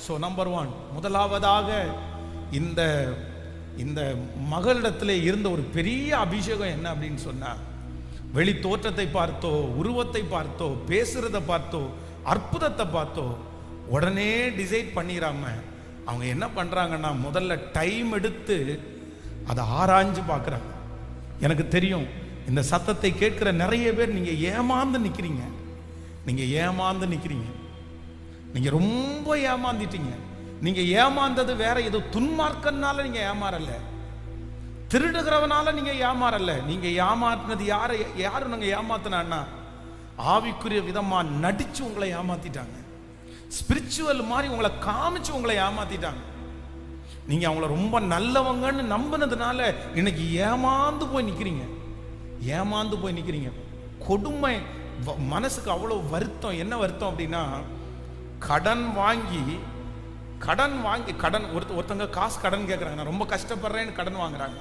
So number 1, முதலாவதாக இந்த இந்த மகளிடத்தில் இருந்த ஒரு பெரிய அபிஷேகம் என்ன அப்படின்னு சொன்னா, வெளி தோற்றத்தை பார்த்தோ, உருவத்தை பார்த்தோ, பேசுறதை பார்த்தோ, அற்புதத்தை பார்த்தோ உடனே டிசைட் பண்ணிடாம அவங்க என்ன பண்றாங்கன்னா, முதல்ல டைம் எடுத்து அதை ஆராய்ஞ்சு பார்க்குறாங்க. எனக்கு தெரியும் இந்த சத்தத்தை கேட்கிற நிறைய பேர் நீங்க ஏமாந்து நிக்கிறீங்க. நீங்க ரொம்ப ஏமாந்துட்டீங்க. நீங்க ஏமாந்தது வேற ஏதோ துன்மார்க்கனால நீங்க ஏமாறல, திருடுகிறவனால நீங்க ஏமாறல. நீங்க ஏமாத்தினது யாரு நாங்க ஏமாத்தினா, ஆவிக்குரிய விதமா நடிச்சு உங்களை ஏமாத்திட்டாங்க. ஸ்பிரிச்சுவல் மாதிரி உங்களை காமிச்சு உங்களை ஏமாத்திட்டாங்க. நீங்க அவங்கள ரொம்ப நல்லவங்கன்னு நம்பினதுனால இன்னைக்கு ஏமாந்து போய் நிக்கிறீங்க. கொடுமை, மனசுக்கு அவ்வளவு வருத்தம். என்ன வருத்தம் அப்படின்னா, கடன் வாங்கி ஒருத்தங்க காசு கடன் கேட்குறாங்க, நான் ரொம்ப கஷ்டப்படுறேன்னு கடன் வாங்குறாங்க.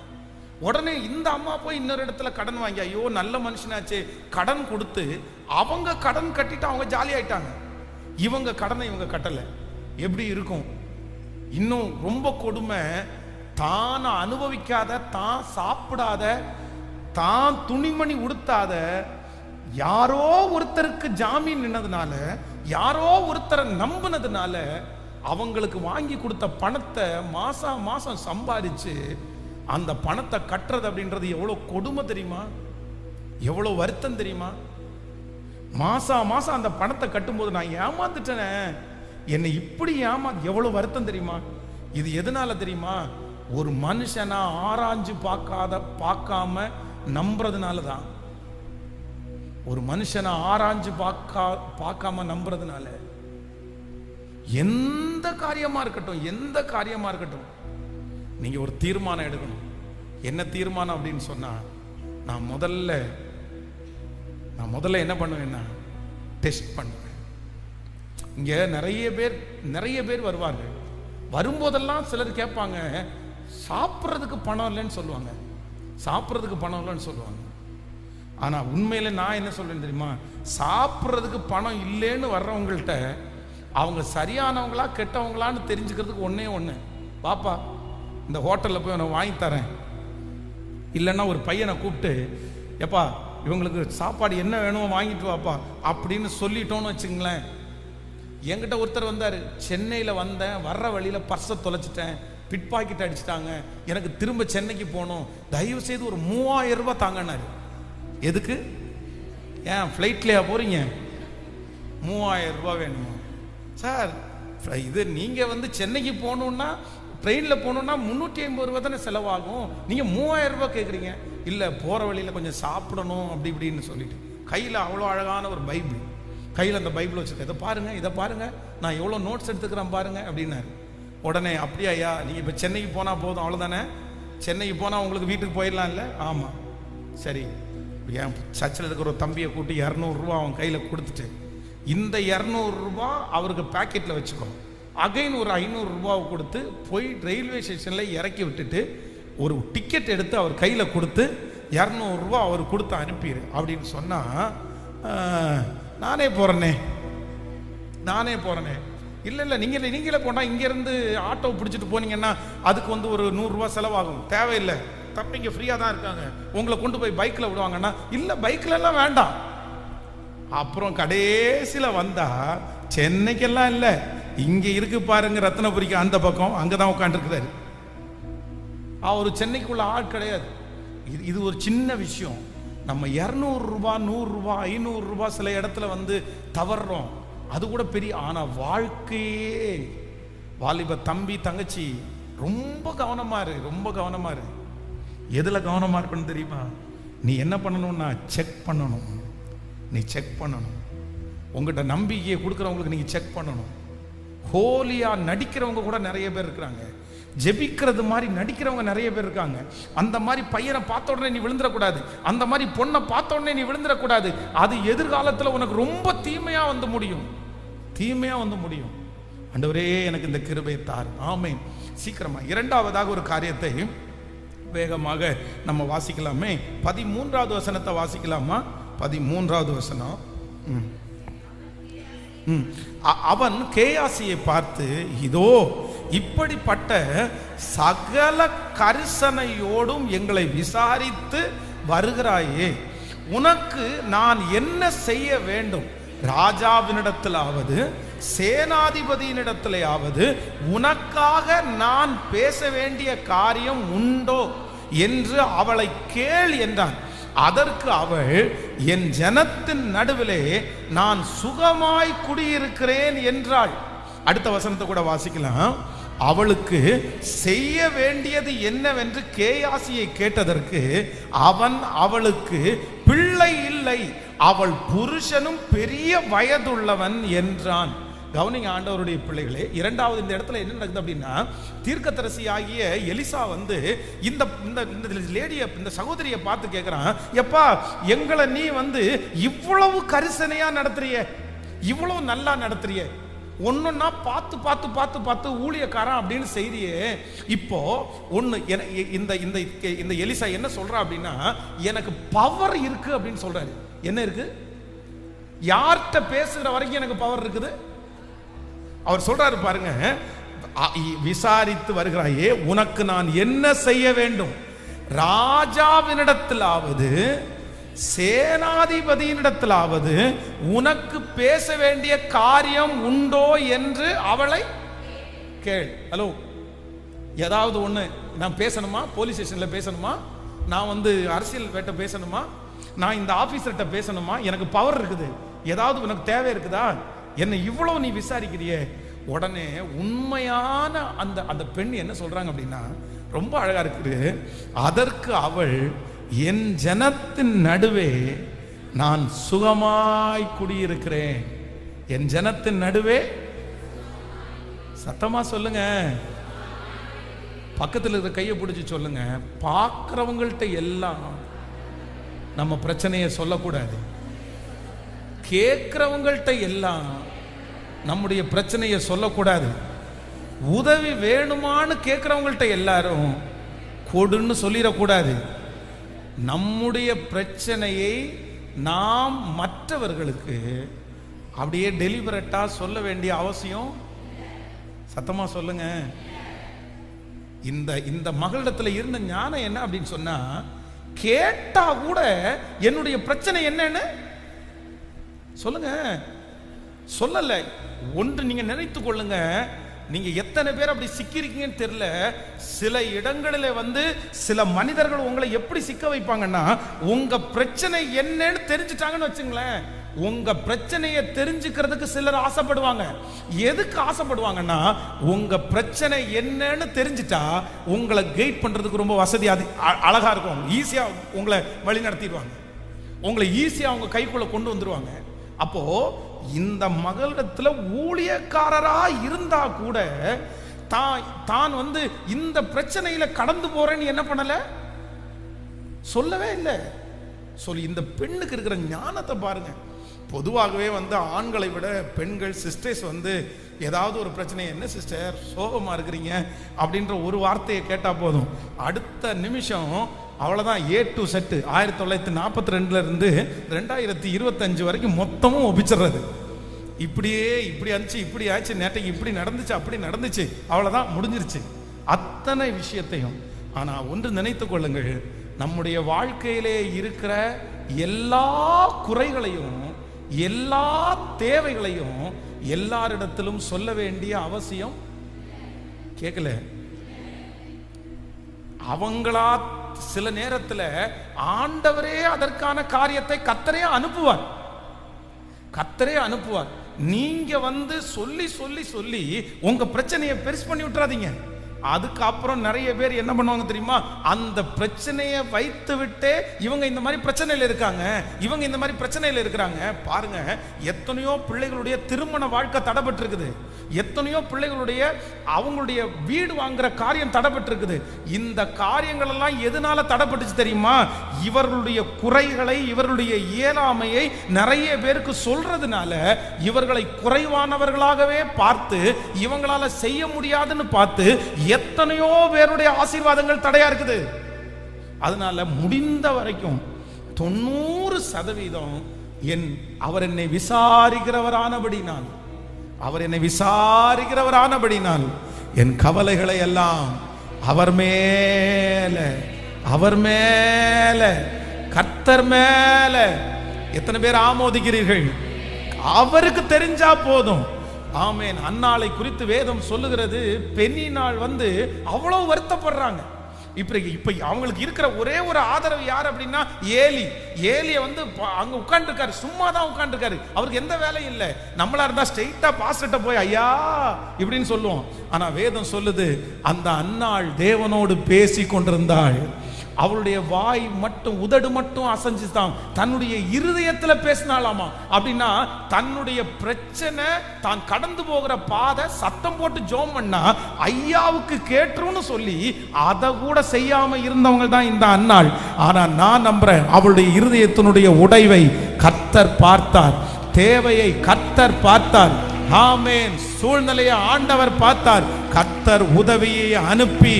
உடனே இந்த அம்மா போய் இன்னொரு இடத்துல கடன் வாங்கி, ஐயோ நல்ல மனுஷனாச்சே, கடன் கொடுத்து அவங்க கடன் கட்டிட்டு அவங்க ஜாலி ஆயிட்டாங்க. இவங்க கடனை இவங்க கட்டலை. எப்படி இருக்கும்? இன்னும் ரொம்ப கொடுமை, தான் அனுபவிக்காத, தான் சாப்பிடாத, தான் துணிமணி உடுத்தாத யாரோ ஒருத்தருக்கு ஜாமீன் நின்னதுனால, யாரோ ஒருத்தரை நம்பினதுனால அவங்களுக்கு வாங்கி கொடுத்த பணத்தை மாசம் சம்பாதிச்சு அந்த பணத்தை கட்டுறது அப்படின்றது எவ்வளவு கொடுமை தெரியுமா? எவ்வளவு வருத்தம் தெரியுமா? மாசம் அந்த பணத்தை கட்டும்போது நான் ஏமாந்துட்டேனே, என்னை இப்படி எவ்வளவு வருத்தம் தெரியுமா? இது எதனால தெரியுமா? ஒரு மனுஷனா ஆராய்ஞ்சு பார்க்காம நம்புறதுனால தான். ஒரு மனுஷனை ஆராய்ஞ்சு பார்க்காம நம்புறதுனால. எந்த காரியமா இருக்கட்டும் நீங்க ஒரு தீர்மானம் எடுக்கணும். என்ன தீர்மானம் அப்படின்னு சொன்னா, நான் முதல்ல என்ன பண்ணுவேன்னா, டெஸ்ட் பண்ணுவேன். இங்க நிறைய பேர் வருவார்கள். வரும்போதெல்லாம் சிலர் கேட்பாங்க, சாப்பிட்றதுக்கு பணம் இல்லைன்னு சொல்லுவாங்க. ஆனா உண்மையில நான் என்ன சொல்றேன் தெரியுமா? சாப்பிட்றதுக்கு பணம் இல்லைன்னு வர்றவங்கள்ட்ட அவங்க சரியானவங்களா கெட்டவங்களான்னு தெரிஞ்சுக்கிறதுக்கு ஒண்ணு, பாப்பா இந்த ஹோட்டலில் போய் நான் வாங்கி தரேன், இல்லைன்னா ஒரு பையனை கூப்பிட்டு, எப்பா இவங்களுக்கு சாப்பாடு என்ன வேணுமோ வாங்கிட்டு வாப்பா அப்படின்னு சொல்லிட்டோன்னு வச்சுங்களேன். என்கிட்ட ஒருத்தர் வந்தார், சென்னையில் வந்தேன், வர்ற வழியில் பர்ஸை தொலைச்சிட்டேன், பிட் பாக்கெட் அடிச்சிட்டாங்க, எனக்கு திரும்ப சென்னைக்கு போகணும், தயவு செய்து ஒரு 3000 ரூபாய் தாங்கன்னாரு. எதுக்கு? ஏன் ஃப்ளைட்லையா போறீங்க? 3000 ரூபாய் வேணுமா சார்? இது நீங்க சென்னைக்கு போகணுன்னா, ட்ரெயினில் போகணுன்னா 350 ரூபா தானே செலவாகும், நீங்க 3000 ரூபாய் கேட்குறீங்க. இல்லை, போகிற வழியில் கொஞ்சம் சாப்பிடணும் அப்படி இப்படின்னு சொல்லிட்டு, கையில் அவ்வளோ அழகான ஒரு பைபிள், கையில் அந்த பைபிள் வச்சுருக்கேன், இதை பாருங்க நான் எவ்வளோ நோட்ஸ் எடுத்துக்கிறேன் பாருங்க அப்படின்னாரு. உடனே அப்படியா ஐயா, நீங்கள் இப்போ சென்னைக்கு போனால் போதும் அவ்வளோதானே, சென்னைக்கு போனால் உங்களுக்கு வீட்டுக்கு போயிடலாம் இல்லை? ஆமாம், சரி. என் சர்ச்சில் இருக்கிற ஒரு தம்பியை கூட்டி 200 ரூபா அவன் கையில் கொடுத்துட்டு, இந்த 200 ரூபா அவருக்கு பேக்கெட்டில் வச்சுக்கோ, அகைன் ஒரு 500 ரூபாவை கொடுத்து போய் ரயில்வே ஸ்டேஷனில் இறக்கி விட்டுட்டு ஒரு டிக்கெட் எடுத்து அவர் கையில் கொடுத்து 200 ரூபா அவர் கொடுத்து அனுப்பிடு அப்படின்னு சொன்னால், நானே போகிறேனே. இல்லை நீங்களே போனால் இங்கேருந்து ஆட்டோ பிடிச்சிட்டு போனீங்கன்னா அதுக்கு ஒரு 100 ரூபா செலவாகும், தேவையில்லை, தம்பிங்க ஃப்ரீயாக தான் இருக்காங்க, உங்களை கொண்டு போய் பைக்கில் விடுவாங்கன்னா, இல்லை பைக்கிலெல்லாம் வேண்டாம். அப்புறம் கடைசியில் வந்தா சென்னைக்கெல்லாம் இல்லை, இங்கே இருக்கு பாருங்க ரத்னபுரிக்கு அந்த பக்கம், அங்கே தான் உட்காந்துருக்குறாரு. அவர் சென்னைக்குள்ள ஆள் கிடையாது. இது ஒரு சின்ன விஷயம். நம்ம 200 ரூபா 100 ரூபா 500 ரூபா சில இடத்துல தவறுறோம், அது கூட பெரிய. ஆனா வாழ்க்கையே, வாலிப தம்பி தங்கச்சி, ரொம்ப கவனமா இரு. எதுல கவனமா இருக்குன்னு தெரியுமா? நீ என்ன பண்ணணும்னா செக் பண்ணணும். உங்கள்கிட்ட நம்பிக்கையை கொடுக்குறவங்களுக்கு நீங்க செக் பண்ணணும். ஹோலியா நடிக்கிறவங்க கூட நிறைய பேர் இருக்கிறாங்க, ஜெபிக்கிறது மாதிரி நடிக்கிறவங்க நிறைய பேர் இருக்காங்க. அந்த மாதிரி பையனை பார்த்த உடனே நீ விழுந்துடக்கூடாது, அந்த மாதிரி பொண்ணை பார்த்த உடனே நீ விழுந்துடக்கூடாது. அது எதிர்காலத்தில் உனக்கு ரொம்ப தீமையா வந்து முடியும். ஆண்டவரே எனக்கு இந்த கிருபையை தார். ஆமென். சீக்கிரமா இரண்டாவதாக ஒரு காரியத்தை வேகமாக நம்ம வாசிக்கலாமே. 13வது வசனத்தை வாசிக்கலாமா? 13வது வசனம். அவன் கேயாசியை பார்த்து, இதோ இப்படிப்பட்ட சகல கரிசனையோடும் எங்களை விசாரித்து வருகிறாயே, உனக்கு நான் என்ன செய்ய வேண்டும்? ராஜாவினிடத்திலாவது சேனாதிபதியினிடத்திலாவது உனக்காக நான் பேச வேண்டிய காரியம் உண்டோ என்று அவளை கேள் என்றான். அதற்கு அவள், என் ஜனத்தின் நடுவிலே நான் சுகமாய் குடியிருக்கிறேன் என்றாள். அடுத்த வசனத்தை கூட வாசிக்கலாம். அவளுக்கு செய்ய வேண்டியது என்னவென்று கேயாசியை கேட்டதற்கு அவன் அவளுக்கு, பிள்ளை இல்லை, அவள் புருஷனும் பெரிய வயதுள்ளவன் என்றான். கவனிங்க ஆண்டவருடைய பிள்ளைகளே, இரண்டாவது இந்த இடத்துல என்ன நடக்குது அப்படின்னா, தீர்க்கதரிசி ஆகிய எலிசா வந்து இந்த லேடியை, இந்த சகோதரியை பார்த்து கேட்கிறான், எப்பா எங்களை நீ வந்து இவ்வளவு கரிசனையா நடத்துறிய, இவ்வளவு நல்லா நடத்துறிய, ஒன்னொன்னா பார்த்து பார்த்து பார்த்து பார்த்து ஊழியக்காரன் அப்படின்னு செய்தியே, இப்போ ஒன்று இந்த எலிசா என்ன சொல்றா அப்படின்னா, எனக்கு பவர் இருக்கு அப்படின்னு சொல்றாரு. என்ன இருக்கு? யார்கிட்ட பேசுகிற வரைக்கும் எனக்கு பவர் இருக்குது. அவர் சொல்றாரு பாருங்க, விசாரித்து வருகிறாயே, உனக்கு நான் என்ன செய்ய வேண்டும்? ராஜாவினிடத்திலாவது சேனாதிபதியினிடத்திலாவது உனக்கு பேச வேண்டிய காரியம் உண்டோ என்று அவளை கேள். ஹலோ, ஏதாவது ஒன்று நான் பேசணுமா? போலீஸ் ஸ்டேஷன்ல பேசணுமா? நான் வந்து அரசியல் வேட்ட பேசணுமா? நான் இந்த ஆபீசர்கிட்ட பேசணுமா? எனக்கு பவர் இருக்குது, ஏதாவது உனக்கு தேவை இருக்குதா? என்ன இவ்வளவு நீ விசாரிக்கிறியே? உடனே உண்மையான அந்த அந்த பெண் என்ன சொல்றாங்க அப்படின்னா, ரொம்ப அழகா இருக்குது. அதற்கு அவள், என் ஜனத்தின் நடுவே நான் சுகமாய் குடியிருக்கிறேன். என் ஜனத்தின் நடுவே, சத்தமா சொல்லுங்க, பக்கத்தில் இருக்கிற கையை பிடிச்சி சொல்லுங்க. பார்க்கிறவங்கள்ட்ட எல்லாம் நம்ம பிரச்சனையை சொல்லக்கூடாது. கேட்கிறவங்கள்ட்ட எல்லாம் நம்முடைய பிரச்சனையை சொல்லக்கூடாது. உதவி வேணுமான்னு கேட்கிறவங்கள்ட்ட எல்லாரும் கொடுன்னு சொல்லிடக்கூடாது. நம்முடைய பிரச்சனையை நாம் மற்றவர்களுக்கு அப்படியே டெலிபரேட்டா சொல்ல வேண்டிய அவசியம், சத்தமா சொல்லுங்க. இந்த மகளிடத்துல இருந்த ஞானம் என்ன அப்படின்னு சொன்னா, கேட்டா கூட என்னுடைய பிரச்சனை என்னன்னு சொல்லுங்க. சொல்லல. ஒன்று நீங்க நினைத்துக் கொள்ளுங்க, நீங்க எத்தனை பேர் அப்படி சிக்கிருக்கீங்கன்னு தெரியல. சில இடங்களில் வந்து சில மனிதர்கள் உங்களை எப்படி சிக்க வைப்பாங்கன்னா, உங்க பிரச்சனை என்னன்னு தெரிஞ்சுட்டாங்கன்னு வச்சுங்களேன், உங்க பிரச்சனையை தெரிஞ்சுக்கிறதுக்கு சிலர் ஆசைப்படுவாங்க. எதுக்கு ஆசைப்படுவாங்கன்னா, உங்க பிரச்சனை என்னன்னு தெரிஞ்சுட்டா உங்களை கைட் பண்றதுக்கு ரொம்ப வசதி, அது அழகா இருக்கும். ஈஸியா உங்களை வழி நடத்திடுவாங்க, உங்களை ஈஸியா அவங்க கைக்குள்ள கொண்டு வந்துருவாங்க. அப்போ இந்த மகளிடத்துல ஊழியக்காரரா இருந்தா கூட தான் வந்து இந்த பிரச்சனையில கடந்து போறேன்னு என்ன பண்ணல, சொல்லவே இல்லை. சொல்லி இந்த பெண்ணுக்கு இருக்கிற ஞானத்தை பாருங்க. பொதுவாகவே வந்து ஆண்களை விட பெண்கள், சிஸ்டர்ஸ் வந்து ஏதாவது ஒரு பிரச்சனை, என்ன சிஸ்டர் சோகமா இருக்கிறீங்க அப்படின்ற ஒரு வார்த்தையை கேட்டா போதும், அடுத்த நிமிஷம் அவ்வளோதான், A to Z 1942 இருந்து 2025 வரைக்கும் மொத்தமும் ஒப்பிச்சிடுறது. இப்படியே இப்படி ஆச்சு, இப்படி ஆச்சு, நேற்றைக்கு இப்படி நடந்துச்சு, அப்படி நடந்துச்சு, அவ்வளோதான் முடிஞ்சிருச்சு அத்தனை விஷயத்தையும். ஆனால் ஒன்று நினைத்து கொள்ளுங்கள், நம்முடைய வாழ்க்கையிலே இருக்கிற எல்லா குறைகளையும் எல்லா தேவைகளையும் எல்லாரிடத்திலும் சொல்ல வேண்டிய அவசியம் கேட்கல. அவங்களா சில நேரத்தில் ஆண்டவரே அதற்கான காரியத்தை கர்த்தரே அனுப்புவார். நீங்க வந்து சொல்லி சொல்லி சொல்லி உங்க பிரச்சனையை பெருசு பண்ணி விட்டுறாதீங்க. அதுக்கப்புறம் நிறைய பேர் என்ன பண்ணுவாங்க தெரியுமா, அந்த பிரச்சனையை வைத்து விட்டு இவங்க இந்த மாதிரி பிரச்சனையில் இருக்காங்க, இவங்க இந்த மாதிரி பிரச்சனையில் இருக்கிறாங்க. பாருங்க, எத்தனையோ பிள்ளைகளுடைய திருமண வாழ்க்கை தடைபட்டு இருக்குது, எத்தனையோ பிள்ளைகளுடைய அவங்களுடைய வீடு வாங்குற காரியம் தடைபட்டு இருக்குது. இந்த காரியங்கள் எல்லாம் எதனால தடைபட்டுச்சு தெரியுமா? இவர்களுடைய குறைகளை, இவர்களுடைய இயலாமையை நிறைய பேருக்கு சொல்றதுனால இவர்களை குறைவானவர்களாகவே பார்த்து இவங்களால செய்ய முடியாதுன்னு பார்த்து எத்தனையோ பேருடைய ஆசீர்வாதங்கள் தடையா இருக்குது. அதனால முடிந்த வரைக்கும் 90% அவர் என்னை விசாரிக்கிறவரானபடி நான் அவர் என்னை விசாரிக்கிறவரானபடினால் என் கவலைகளை எல்லாம் அவர் மேல, அவர் மேல, கர்த்தர் மேல. எத்தனை பேர் ஆமோதிக்கிறீர்கள்? அவருக்கு தெரிஞ்சா போதும். ஆமேன். அன்னாளை குறித்து வேதம் சொல்லுகிறது, பெண்ணினாள் வந்து அவ்வளவு வருத்தப்படுறாங்க. இப்ப அவங்களுக்கு இருக்கிற ஒரே ஒரு ஆதரவு யார் அப்படின்னா ஏலிய வந்து அங்க உட்கார்ந்துருக்காரு, சும்மா தான் உட்கார்ந்துருக்காரு. அவருக்கு எந்த வேலையும் இல்லை. நம்மளா இருந்தா ஸ்ட்ரெயிட்டா பாஸ்டர்ட்ட போய் ஐயா இப்படின்னு சொல்லுவோம். ஆனா வேதம் சொல்லுது, அந்த அன்னாள் தேவனோடு பேசி கொண்டிருந்தாள். அவளுடைய வாய் மட்டும், உதடு மட்டும் அசைஞ்சுதான் தன்னுடைய இருதயத்துல பேசினாலாமா. அப்படின்னா தன்னுடைய பிரச்சனை, தான் கடந்து போகிற பாதை சத்தம் போட்டு ஜோம் பண்ணா ஐயாவுக்கு கேட்டுருன்னு சொல்லி அதை கூட செய்யாம இருந்தவங்க தான் இந்த அன்னாள். ஆனா நான் நம்புறேன், அவளுடைய இருதயத்தினுடைய உடைவை கர்த்தர் பார்த்தார், தேவையை கர்த்தர் பார்த்தார். ஆமென். சூழ்நிலையை ஆண்டவர் பார்த்தார். கர்த்தர் உதவியை அனுப்பி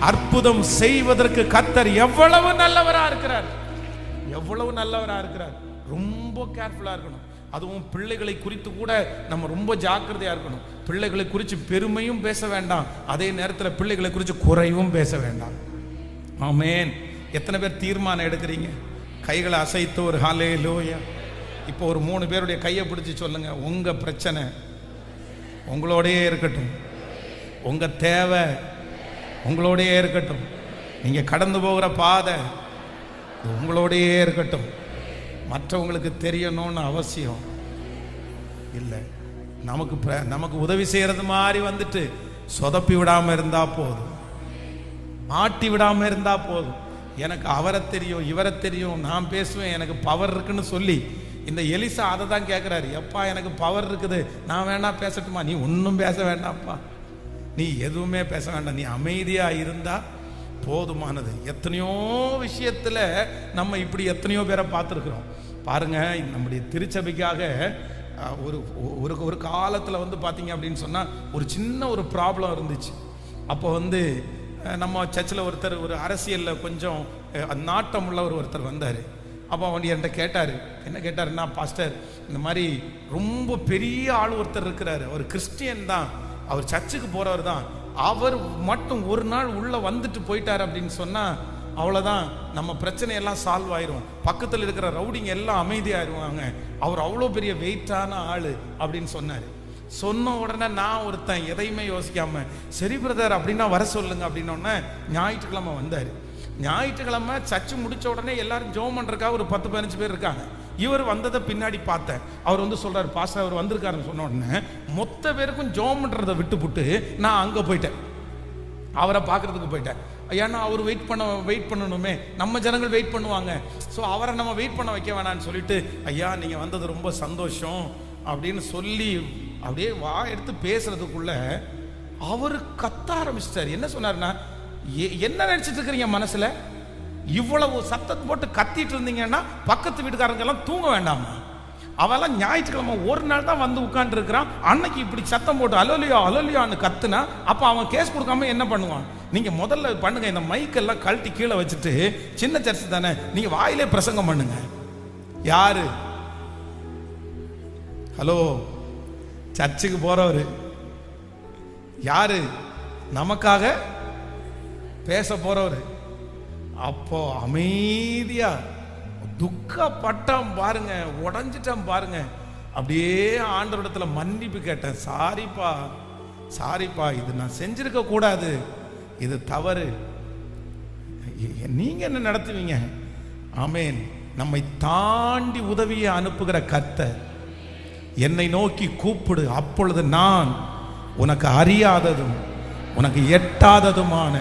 அற்புதம் செய்வதற்கு கர்த்தர் எவ்வளவு நல்லவரா இருக்கிறார், எவ்வளவு நல்லவரா இருக்கிறார். ரொம்ப கேர்ஃபுல்லா இருக்கணும். அதுவும் பிள்ளைகளை குறித்து கூட நம்ம ரொம்ப ஜாக்கிரதையா இருக்கணும். பிள்ளைகளை குறித்து பெருமையும் பேச வேண்டாம், அதே நேரத்தில் பிள்ளைகளை குறித்து குறைவும் பேச வேண்டாம். ஆமென். எத்தனை பேர் தீர்மானம் எடுக்கிறீங்க? கைகளை அசைத்து ஒரு ஹல்லேலூயா. இப்போ ஒரு 3 பேருடைய கையை பிடிச்சி சொல்லுங்க, உங்க பிரச்சனை உங்களோடையே இருக்கட்டும், உங்க தேவை உங்களோடையே இருக்கட்டும், நீங்க கடந்து போகிற பாதை உங்களோடையே இருக்கட்டும். மற்றவங்களுக்கு தெரியணும்னு அவசியம் இல்லை. நமக்கு உதவி செய்யறது மாதிரி வந்துட்டு சொதப்பி விடாம இருந்தா போதும், மாட்டி விடாம இருந்தா போதும். எனக்கு அவரை தெரியும், இவரை தெரியும், நான் பேசுவேன், எனக்கு பவர் இருக்குன்னு சொல்லி இந்த எலிசா அதை தான் கேட்கிறாரு. எப்பா எனக்கு பவர் இருக்குது, நான் வேணா பேசட்டுமா? நீ ஒன்றும் பேச வேண்டாம்ப்பா, நீ எதுவுமே பேச வேண்டாம், நீ அமைதியா இருந்தா போதுமானது. எத்தனையோ விஷயத்துல நம்ம இப்படி எத்தனையோ பேரை பார்த்துருக்குறோம். பாருங்க, நம்முடைய திருச்சபைக்காக ஒரு காலத்துல வந்து பாத்தீங்க அப்படின்னு சொன்னா ஒரு சின்ன ஒரு ப்ராப்ளம் இருந்துச்சு. அப்போ வந்து நம்ம சர்ச்சில் ஒருத்தர், ஒரு அரசியல்ல கொஞ்சம் நாட்டம் உள்ள ஒருத்தர் வந்தார். அப்போ அவன் என்கிட்ட கேட்டார். என்ன கேட்டாருன்னா, பாஸ்டர் இந்த மாதிரி ரொம்ப பெரிய ஆள் ஒருத்தர் இருக்கிறாரு, அவர் கிறிஸ்டியன் தான், அவர் சர்ச்சுக்கு போறவர் தான், அவர் மட்டும் ஒரு நாள் உள்ள வந்துட்டு போயிட்டார் அப்படின்னு சொன்னா அவ்வளவுதான், நம்ம பிரச்சனையெல்லாம் சால்வ் ஆயிரும், பக்கத்தில் இருக்கிற ரவுடிங்க எல்லாம் அமைதியாயிருவாங்க, அவர் அவ்வளோ பெரிய வெயிட்டான ஆளு அப்படின்னு சொன்னாரு. சொன்ன உடனே நான் ஒருத்தன் எதையுமே யோசிக்காம, சரி பிரதர் அப்படின்னா வர சொல்லுங்க அப்படின்னோடனே ஞாயிற்றுக்கிழமை வந்தாரு. ஞாயிற்றுக்கிழமை சர்ச்சு முடிச்ச உடனே எல்லாரும் ஜெபம் பண்றதுக்காக ஒரு 10-15 பேர் இருக்காங்க. இவர் வந்ததை பின்னாடி பார்த்தேன். அவர் வந்து சொல்றாரு, பாஸ்டர் அவர் வந்திருக்காருன்னு சொன்ன உடனே மொத்த பேருக்கும் ஜெபம் பண்றதை விட்டுப்புட்டு நான் அங்க போயிட்டேன், அவரை பார்க்கறதுக்கு போயிட்டேன். ஏன்னா அவர் வெயிட் பண்ணணுமே, நம்ம ஜனங்கள் வெயிட் பண்ணுவாங்க, ஸோ அவரை நம்ம வெயிட் பண்ண வைக்க வேணான்னு சொல்லிட்டு, ஐயா நீங்க வந்தது ரொம்ப சந்தோஷம் அப்படின்னு சொல்லி அப்படியே எடுத்து பேசுறதுக்குள்ள அவரு கத்த ஆரம்பிச்சிட்டாரு. என்ன சொன்னாருன்னா, என்ன நினைச்சிட்டு இருக்கிறீங்க மனசுல, இவ்வளவு சத்தத்தை போட்டு கத்திட்டு இருந்தீங்கன்னா பக்கத்து வீட்டுக்காரங்க எல்லாம் தூங்க வேண்டாமா? அவெல்லாம் ஞாயிற்றுக்கிழமை ஒரு நாள் தான் வந்து உட்கார்ந்து இருக்கிறான், அன்னைக்கு இப்படி சத்தம் போட்டு அலோலியா அலோலியான்னு கத்துனா அப்ப அவன் கேஸ் கொடுக்காம என்ன பண்ணுவான்? நீங்க முதல்ல பண்ணுங்க, இந்த மைக்கெல்லாம் கழட்டி கீழே வச்சுட்டு, சின்ன சர்ச்சு தானே, நீங்க வாயிலே பிரசங்கம் பண்ணுங்க. யாரு? ஹலோ, சர்ச்சுக்கு போறவரு யாரு? நமக்காக பேச போறவரு. அப்போ அமைதியா துக்கப்பட்டான் பாருங்க, உடஞ்சிட்டான் பாருங்க. அப்படியே ஆண்டவரிடத்துல மன்னிப்பு கேட்டேன். சாரிப்பா, இது நான் செஞ்சிருக்க கூடாது, இது தவறு, நீங்க என்ன நடத்துவீங்க? ஆமென். நம்மை தாண்டி உதவியை அனுப்புகிற கர்த்தர், என்னை நோக்கி கூப்பிடு, அப்பொழுது நான் உனக்கு அறியாததும் உனக்கு எட்டாததுமான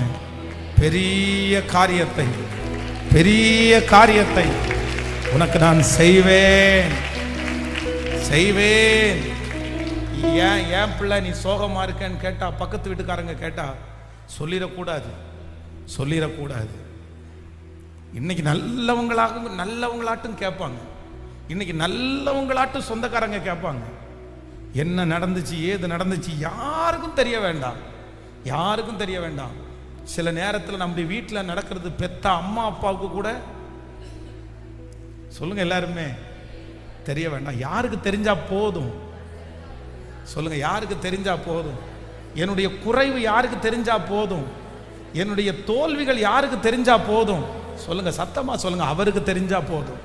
பெரிய காரியத்தை உனக்கு நான் செய்வேன். ஏன் பிள்ளை நீ சோகமா இருக்கேன்னு கேட்டா, பக்கத்து வீட்டுக்காரங்க கேட்டா சொல்லிடக்கூடாது. இன்னைக்கு நல்லவங்களாட்டும் கேட்பாங்க, இன்னைக்கு நல்லவங்களாட்டும் சொந்தக்காரங்க கேட்பாங்க. என்ன நடந்துச்சு, ஏது நடந்துச்சு யாருக்கும் தெரிய வேண்டாம். சில நேரத்தில் நம்முடைய வீட்டில் நடக்கிறது பெத்த அம்மா அப்பாவுக்கு கூட சொல்லுங்க, எல்லாருமே தெரிய வேண்டாம். யாருக்கு தெரிஞ்சா போதும்? சொல்லுங்க, யாருக்கு தெரிஞ்சா போதும்? என்னுடைய குறைவு யாருக்கு தெரிஞ்சா போதும்? என்னுடைய தோல்விகள் யாருக்கு தெரிஞ்சா போதும்? சொல்லுங்க, சத்தமா சொல்லுங்க, அவருக்கு தெரிஞ்சா போதும்.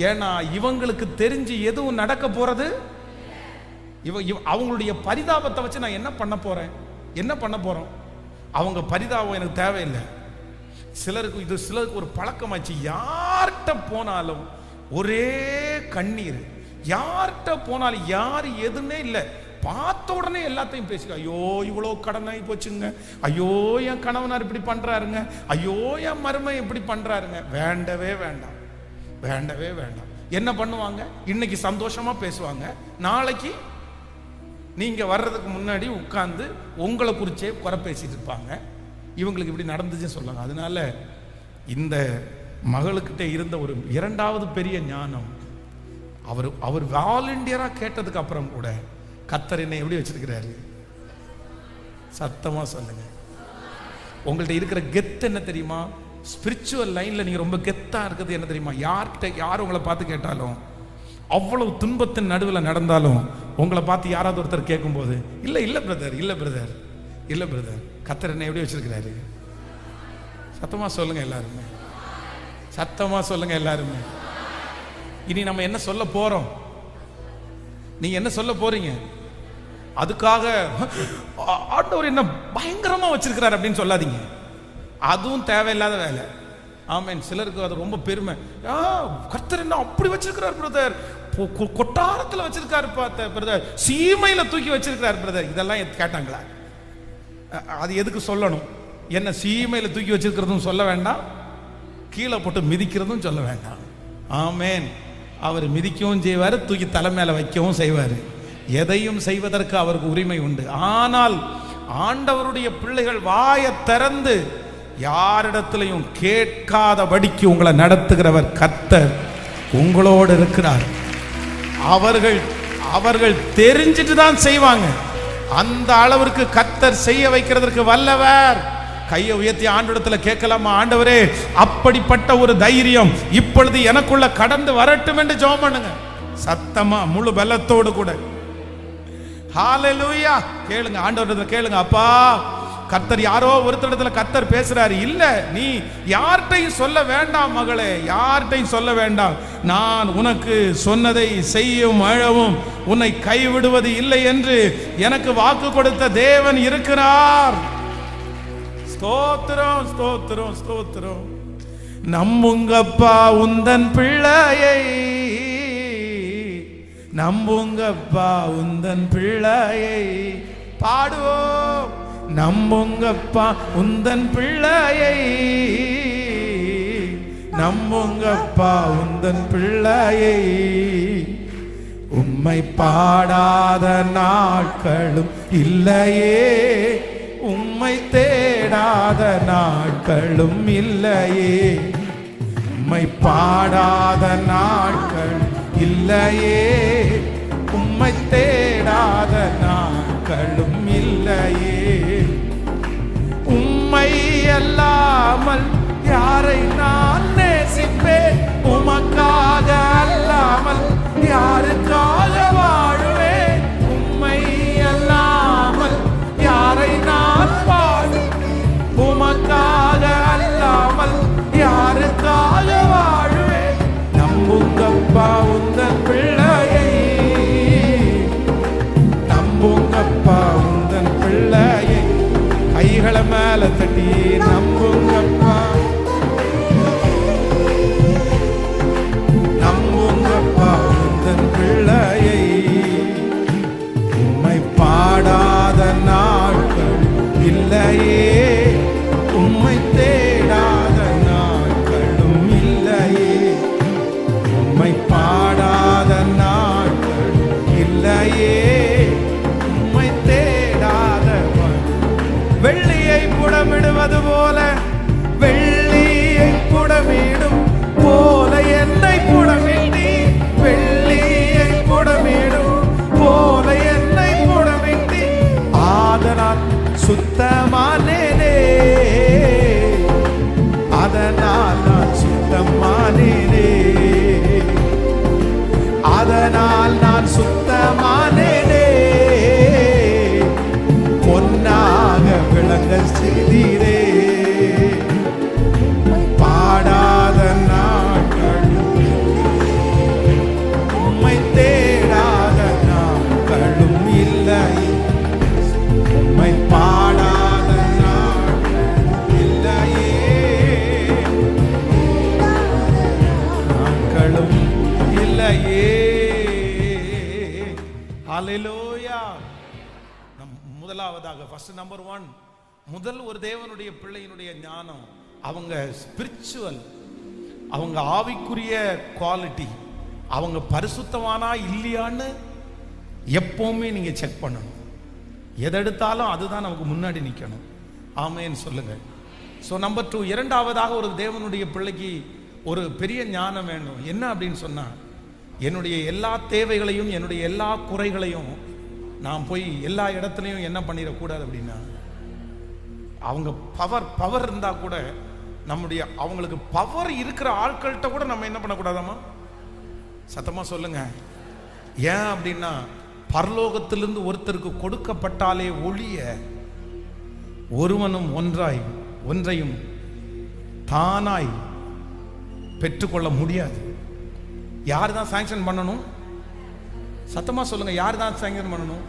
ஏன்னா இவங்களுக்கு தெரிஞ்சு எதுவும் நடக்க போறது? அவங்களுடைய பரிதாபத்தை வச்சு நான் என்ன பண்ண போறேன்? என்ன பண்ண போறோம்? அவங்க பரிதாபம் எனக்கு தேவையில்லை. சிலருக்கு ஒரு பழக்கமாச்சு, யார்கிட்ட போனாலும் ஒரே கண்ணீர், யார்கிட்ட போனாலும் யார் எதுன்னே இல்லை, பார்த்த உடனே எல்லாத்தையும் பேசி, ஐயோ இவ்வளோ கடனாகி போச்சுங்க, ஐயோ என் கணவனார் இப்படி பண்றாருங்க, ஐயோ என் மருமை இப்படி பண்றாருங்க. வேண்டவே வேண்டாம், வேண்டவே வேண்டாம். என்ன பண்ணுவாங்க? இன்னைக்கு சந்தோஷமா பேசுவாங்க, நாளைக்கு நீங்க வர்றதுக்கு முன்னாடி உட்கார்ந்து உங்களை குறிச்சே குறை பேசிட்டு இருப்பாங்க. இவங்களுக்கு இப்படி நடந்துச்சுன்னு சொல்லுங்க. அதனால இந்த மகளுக்கிட்ட இருந்த ஒரு இரண்டாவது பெரிய ஞானம், அவர் வாலண்டியரா கேட்டதுக்கு அப்புறம் கூட கர்த்தர் என்னை எப்படி வச்சிருக்கிறாரு? சத்தமா சொல்லுங்க. உங்கள்ட்ட இருக்கிற கெத்து என்ன தெரியுமா? ஸ்பிரிச்சுவல் லைன்ல நீங்க ரொம்ப கெத்தா இருக்குது என்ன தெரியுமா? யார் உங்களை பார்த்து கேட்டாலும், அவ்வளவு துன்பத்தின் நடுவில் நடந்தாலும் உங்களை பார்த்து யாராவது ஒருத்தர் கேட்கும்போது, இல்ல பிரதர், இல்ல பிரதர், இல்ல பிரதர், கர்த்தர் என்னை எப்படி வச்சிருக்கிறாரு? சத்தமா சொல்லுங்க எல்லாருமே, சத்தமா சொல்லுங்க எல்லாருமே. இனி நம்ம என்ன சொல்ல போறோம்? நீங்க என்ன சொல்ல போறீங்க? அதுக்காக ஆண்டவர் என்ன பயங்கரமா வச்சிருக்கிறார் அப்படின்னு சொல்லாதீங்க. அதுவும் தேவையில்லாத வேலை. ஆமேன். சிலருக்கு அது ரொம்ப பெருமை. கர்த்தர் என்ன அப்படி வச்சிருக்கிறார் பிரதர், கொட்டாரத்தில் வச்சிருக்காரு பிரதர், சீமையில தூக்கி வச்சிருக்கிறார் பிரதர். இதெல்லாம் கேட்டாங்களா? அது எதுக்கு சொல்லணும்? என்ன சீமையில தூக்கி வச்சிருக்கிறதும் சொல்ல வேண்டாம், கீழே போட்டு மிதிக்கிறதும் சொல்ல வேண்டாம். ஆமேன். அவர் மிதிக்கவும் செய்வார், தூக்கி தலை மேல வைக்கவும் செய்வார். எதையும் செய்வதற்கு அவருக்கு உரிமை உண்டு. ஆனால் ஆண்டவருடைய பிள்ளைகள் வாயை திறந்து யாரிடத்திலையும் கேட்காதபடிக்கு உங்களை நடத்துகிறவர் கர்த்தர் உங்களோடு இருக்கிறார். அவர்கள் தெரிஞ்சிட்டு தான் செய்வாங்க. அந்த அளவிற்கு கர்த்தர் செய்ய வைக்கிறதற்கு வல்லவர். கையை உயர்த்தி ஆண்டவரிடத்துல கேட்கலாமா? ஆண்டவரே, அப்படிப்பட்ட ஒரு தைரியம் இப்பொழுது எனக்குள்ள கடந்து வரட்டும் என்று ஜெபம் பண்ணுங்க. சத்தமா முழு பலத்தோடு கூட. ஹalleluya. கேளுங்க, ஆண்டவரிடத்துல கேளுங்க. அப்பா, கர்த்தர் யாரோ ஒருத்தரிடத்துல கர்த்தர் பேசுறாரு. இல்ல, நீ யார்கிட்டையும் சொல்ல வேண்டாம் மகளே, யார்கிட்டையும் சொல்ல வேண்டாம். நான் உனக்கு சொன்னதை செய்யும் அழவும் உன்னை கைவிடுவது இல்லை என்று எனக்கு வாக்கு கொடுத்த தேவன் இருக்கிறார். ஸ்தோத்திரம், ஸ்தோத்திரம், ஸ்தோத்திரம். நம்புங்கப்பா உந்தன் பிள்ளையை, நம்புங்கப்பா உந்தன் பிள்ளையை. பாடுவோம். நம்புங்கப்பா உந்தன் பிள்ளையை, நம்புங்கப்பா உந்தன் பிள்ளையை. உம்மை பாடாத நாட்களும் இல்லையே, உம்மை தேடாத நாட்களும் இல்லையே. உம்மை பாடாத நாட்கள் இல்லையே, உம்மை தேடாத நாட்களும் இல்லையே. உம்மை அல்லாமல் யாரை நான் நேசிப்பேன்? உமக்காக அல்லாமல் யாருக்காக வாழுவேன்? உம்மை அல்லாமல் யாரை நான் பாடுவேன்? உமக்காக அல்லாமல் யாருக்காக வாழுவேன்? நம்புங்கப்பா உந்தன் பிள்ளையை, நம்புங்கப்பா உந்தன் பிள்ளையை. கைகளை மேல தட்டி நம்புங்கப்பா, நம்புங்கப்பா உந்தன் பிள்ளையை. உம்மை பாடாத நாட்கள் இல்லையே, உம்மை தேடாத நாட்களும் இல்லையே. உம்மை பாடாத நாட்கள் இல்லையே, உம்மை தேடாத. வெள்ளியை புடமிடுவது போல, வெள்ளியை புடமிடும் போல என்னை புடமிட்டி, வெள்ளியை புடமிடும் போல என்னை புடமிட்டி. அதனால் சுத்தமானேனே, அதனால் நான் சுத்தமானேனே, அதனால் நான் சுத்தமானேனே. ஃபர்ஸ்ட் நம்பர் 1, முதல் ஒரு தேவனுடைய பிள்ளையினுடைய ஞானம், அவங்க ஸ்பிரிச்சுவல், அவங்க ஆவிக்குரிய குவாலிட்டி, அவங்க பரிசுத்தமானா இல்லையான்னு எப்பவுமே நீங்க செக் பண்ணணும். எதை எடுத்தாலும் அதுதான் நமக்கு முன்னாடி நிற்கணும். ஆமேன்னு சொல்லுங்க. ஸோ நம்பர் 2, இரண்டாவதாக ஒரு தேவனுடைய பிள்ளைக்கு ஒரு பெரிய ஞானம் வேணும். என்ன அப்படின்னு சொன்னா, என்னுடைய எல்லா தேவைகளையும் என்னுடைய எல்லா குறைகளையும் நான் போய் எல்லா இடத்துலையும் என்ன பண்ணிடக்கூடாது அப்படின்னா, அவங்க பவர் இருந்தா கூட அவங்களுக்கு பவர் இருக்கிற ஆட்கள்கிட்ட கூட நம்ம என்ன பண்ணக்கூடாதாமா? சத்தமா சொல்லுங்க. ஏன் அப்படின்னா, பரலோகத்திலிருந்து ஒருத்தருக்கு கொடுக்கப்பட்டாலே ஒழிய ஒருவனும் ஒன்றையும் தானாய் பெற்றுக்கொள்ள முடியாது. யார் தான் சாங்ஷன் பண்ணணும்? சத்தமா சொல்லுங்க. யார் தான் சாங்ஷன் பண்ணணும்?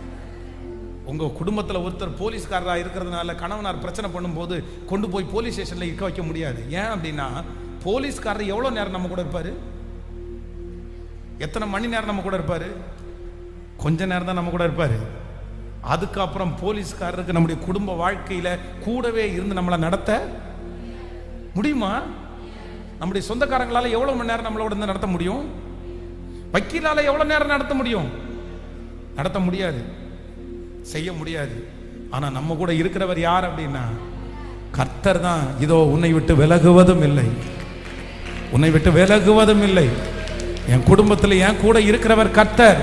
உங்க குடும்பத்தில் ஒருத்தர் போலீஸ்காரராக இருக்கிறதுனால கணவனார் பிரச்சனை பண்ணும்போது கொண்டு போய் போலீஸ் ஸ்டேஷன்ல இருக்க வைக்க முடியாது. ஏன் அப்படின்னா, போலீஸ்காரர் எவ்வளவு நேரம் நம்ம கூட இருப்பாரு? எத்தனை மணி நேரம் நம்ம கூட இருப்பாரு? கொஞ்ச நேரம் தான் நம்ம கூட இருப்பாரு. அதுக்கப்புறம் போலீஸ்காரருக்கு நம்முடைய குடும்ப வாழ்க்கையில கூடவே இருந்து நம்மளை நடத்த முடியுமா? நம்முடைய சொந்தக்காரங்களால எவ்வளவு மணி நேரம் நம்மளோட இருந்து நடத்த முடியும்? வக்கீலால எவ்வளவு நேரம் நடத்த முடியும்? நடத்த முடியாது, செய்ய முடியாது. ஆனா நம்ம கூட இருக்கிறவர் யார் அப்படின்னா, கர்த்தர் தான். இதோ உன்னை விட்டு விலகுவதும் இல்லை, உன்னை விட்டு விலகுவதும் இல்லை. என் குடும்பத்தில் என் கூட இருக்கிறவர் கர்த்தர்,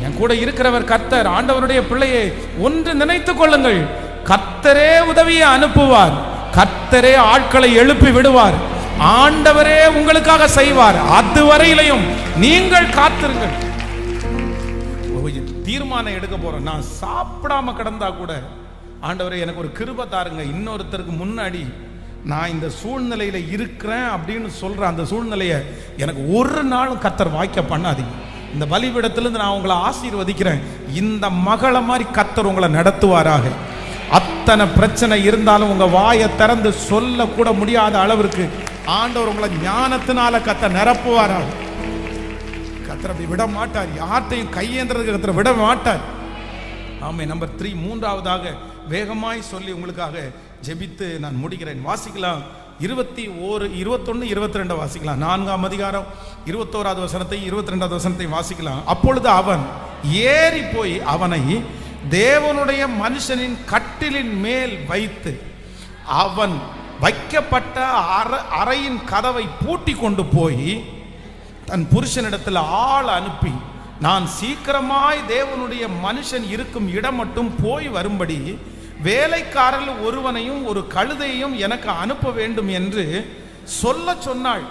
என் கூட இருக்கிறவர் கர்த்தர். ஆண்டவருடைய பிள்ளையை ஒன்று நினைத்துக் கொள்ளுங்கள், கர்த்தரே உதவியை அனுப்புவார், கர்த்தரே ஆட்களை எழுப்பி விடுவார், ஆண்டவரே உங்களுக்காக செய்வார். அதுவரையிலையும் நீங்கள் காத்திருங்கள். தீர்மானம் எடுக்க போறோம். நான் சாப்பிடாம கிடந்தா கூட, ஆண்டவரே எனக்கு ஒரு கிருபை தாருங்க, இன்னொருத்தருக்கு முன்னாடி நான் இந்த சூழ்நிலையில இருக்கிறேன் அப்படின்னு சொல்ற அந்த சூழ்நிலையை எனக்கு ஒரு நாளும் கர்த்தர் வாய்க்க பண்ணாதீங்க. இந்த பலிபீடத்திலிருந்து நான் உங்களை ஆசீர்வதிக்கிறேன். இந்த மகளை மாதிரி கர்த்தர் உங்களை நடத்துவாராக. அத்தனை பிரச்சனை இருந்தாலும் உங்க வாயை திறந்து சொல்ல கூட முடியாத அளவிற்கு ஆண்டவர் உங்களை ஞானத்தினால கர்த்தர் நிரப்புவாராக. கர்த்தர் அப்படி விட மாட்டார். யார்ட்டையும் கையேந்திரதுக்கு கர்த்தர் விட மாட்டார். ஆமே. நம்பர் 3, மூன்றாவதாக வேகமாய் சொல்லி உங்களுக்காக ஜெபித்து நான் முடிக்கிறேன். வாசிக்கலாம். 21, 21, 22 வாசிக்கலாம். 4ஆம் அதிகாரம் 21வது வசனத்தை 22வது வசனத்தை வாசிக்கலாம். அப்பொழுது அவன் ஏறி போய் அவனை தேவனுடைய மனுஷனின் கட்டிலின் மேல் வைத்து அவன் வைக்கப்பட்ட அறையின் கதவை பூட்டி கொண்டு போய் தன் புருஷனிடத்தில் ஆள் அனுப்பி, நான் சீக்கிரமாய் தேவனுடைய மனுஷன் இருக்கும் இடம் மட்டும் போய் வரும்படி வேலைக்காரர்கள் ஒருவனையும் ஒரு கழுதையையும் எனக்கு அனுப்ப வேண்டும் என்று சொல்ல சொன்னாள்.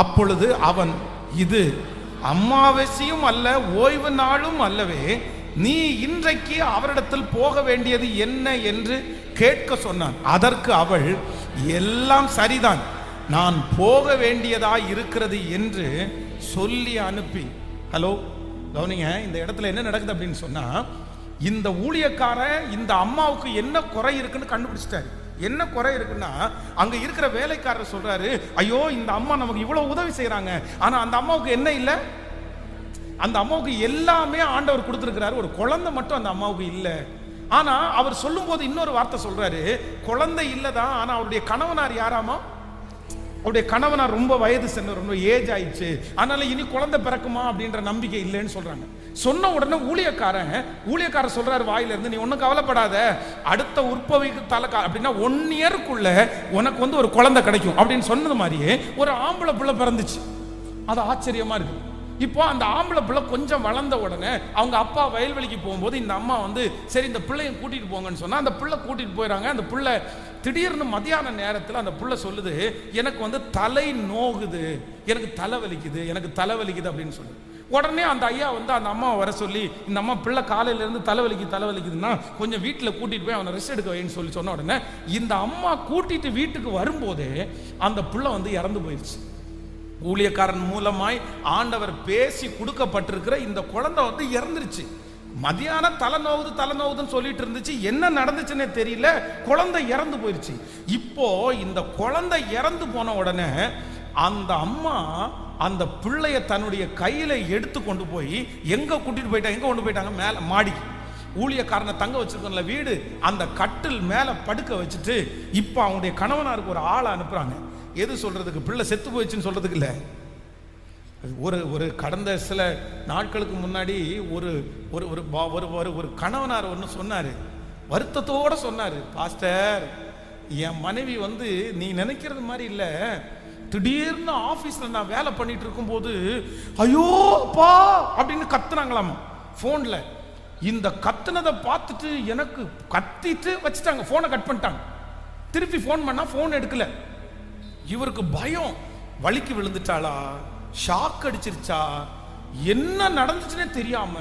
அப்பொழுது அவன், இது அமாவாசையும் அல்ல, ஓய்வு நாளும் அல்லவே, நீ இன்றைக்கு அவரிடத்தில் போக வேண்டியது என்ன என்று கேட்க சொன்னான். அதற்கு அவள், எல்லாம் சரிதான், நான் போக வேண்டியதாய் இருக்கிறது என்று சொல்லி அனுப்பி. ஹலோ, கவனிங்க. இந்த இடத்துல என்ன நடக்குது அப்படின்னு சொன்னா, இந்த ஊழியக்காரன் இந்த அம்மாவுக்கு என்ன குறை இருக்குன்னு கண்டுபிடிச்சிட்டாரு. என்ன குறை இருக்குன்னா, அங்க இருக்கிற வேலைக்காரர் சொல்றாரு, ஐயோ இந்த அம்மா நமக்கு இவ்வளவு உதவி செய்யறாங்க, ஆனா அந்த அம்மாவுக்கு என்ன இல்லை? அந்த அம்மாவுக்கு எல்லாமே ஆண்டவர் கொடுத்திருக்கிறாரு, ஒரு குழந்தை மட்டும் அந்த அம்மாவுக்கு இல்லை. ஆனா அவர் சொல்லும் போது இன்னொரு வார்த்தை சொல்றாரு, குழந்தை இல்லதான், ஆனா அவருடைய கணவனார் யாராமா? அவருடைய கணவனார் ரொம்ப வயது சென்றவர், ரொம்ப ஏஜ் ஆயிடுச்சு, அதனால இனி குழந்தை பிறக்குமா அப்படின்ற நம்பிக்கை இல்லைன்னு சொல்றாங்க. சொன்ன உடனே ஊழியக்காரர் சொல்றாரு வாயில இருந்து, நீ ஒன்னும் கவலைப்படாத, அடுத்த உற்பவிக்கு அப்படின்னா 1 இயருக்குள்ள உனக்கு வந்து ஒரு குழந்தை கிடைக்கும் அப்படின்னு சொன்னது மாதிரியே ஒரு ஆம்பளை பிள்ளை பிறந்துச்சு. அது ஆச்சரியமா இருக்கு. இப்போ அந்த ஆம்பளை பிள்ளை கொஞ்சம் வளர்ந்த உடனே அவங்க அப்பா வயல்வெளிக்கு போகும்போது இந்த அம்மா வந்து, சரி இந்த பிள்ளையும் கூட்டிட்டு போங்கன்னு சொன்னா அந்த பிள்ளை கூட்டிட்டு போயிடறாங்க. அந்த பிள்ளை திடீர்னு மத்தியான நேரத்தில் அந்த பிள்ளை சொல்லுது, எனக்கு வந்து தலை நோகுது, எனக்கு தலைவலிக்குது அப்படின்னு சொல்லி. உடனே அந்த ஐயா வந்து அந்த அம்மாவை வர சொல்லி, இந்த அம்மா பிள்ளை காலையில இருந்து தலைவலிக்குதுன்னா கொஞ்சம் வீட்டில் கூட்டிட்டு போய் அவனை ரெஸ்ட் எடுக்க வைன்னு சொல்லி சொன்ன உடனே இந்த அம்மா கூட்டிட்டு வீட்டுக்கு வரும்போதே அந்த பிள்ளை வந்து இறந்து போயிடுச்சு. ஊழியக்காரன் மூலமாய் ஆண்டவர் பேசி கொடுக்கப்பட்டிருக்கிற இந்த குழந்தை வந்து இறந்துருச்சு. மதியானம் தலை நோவுதுன்னு சொல்லிட்டு இருந்துச்சு, என்ன நடந்துச்சுன்னே தெரியல, குழந்தை இறந்து போயிருச்சு. இப்போ இந்த குழந்தை இறந்து போன உடனே அந்த அம்மா அந்த பிள்ளைய தன்னுடைய கையில எடுத்து கொண்டு போய் எங்க கொண்டு போயிட்டாங்க? மேல ஊழியக்காரனை தங்க வச்சிருக்கோம்ல வீடு, அந்த கட்டில் மேல படுக்க வச்சுட்டு இப்ப அவங்களுடைய கணவனாருக்கு ஒரு ஆளை அனுப்புறாங்க. எது சொல்றதுக்கு? பிள்ளை செத்து போயிடுச்சுன்னு சொல்றதுக்கு இல்ல. ஒரு கடந்த சில நாட்களுக்கு முன்னாடி ஒரு ஒரு ஒரு ஒரு கணவனார் ஒன்று சொன்னாரு, வருத்தத்தோட சொன்னாரு, பாஸ்டர் என் மனைவி வந்து நீ நினைக்கிறது மாதிரி இல்லை, திடீர்னு ஆபீஸ்ல நான் வேலை பண்ணிட்டு இருக்கும் போது ஐயோ அப்பா அப்படின்னு கத்துனாங்களாமா போன்ல. இந்த கத்துனதை பார்த்துட்டு எனக்கு கத்திட்டு வச்சுட்டாங்க, போனை கட் பண்ணிட்டாங்க. திருப்பி போன் பண்ணா போன் எடுக்கல. இவருக்கு பயம், வலிக்கு விழுந்துட்டாளா, ஷாக் அடிச்சிருச்சா, என்ன நடந்துச்சுன்னே தெரியாம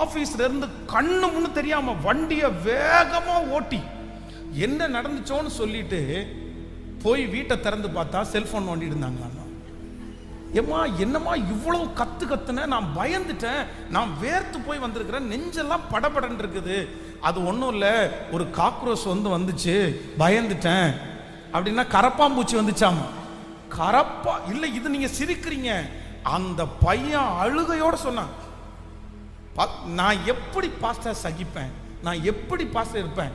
ஆபீஸ்ல இருந்து கண்ணு முன்னு தெரியாம வண்டிய வேகமா ஓட்டி என்ன நடந்துச்சோன்னு சொல்லிட்டு போய் வீட்டை திறந்து பார்த்தா செல்போன் நோண்டிட்டு இருந்தாங்களாமா. ஏமா என்னமா இவ்வளவு கத்துன, நான் பயந்துட்டேன், நான் வேர்த்து போய் வந்திருக்கிறேன், நெஞ்செல்லாம் படபடன் இருக்குது. அது ஒன்றும் இல்லை, ஒரு காக்ரோச் வந்துச்சு பயந்துட்டேன் அப்படின்னா. கரப்பாம்பூச்சி வந்துச்சாமா. கரப்பா இல்லை, இது நீங்க சிரிக்கிறீங்க. அந்த பையன் அழுகையோட சொன்னான், நான் எப்படி பாஸ்டர் சகிப்பேன், நான் எப்படி பாஸ்டர் இருப்பேன்.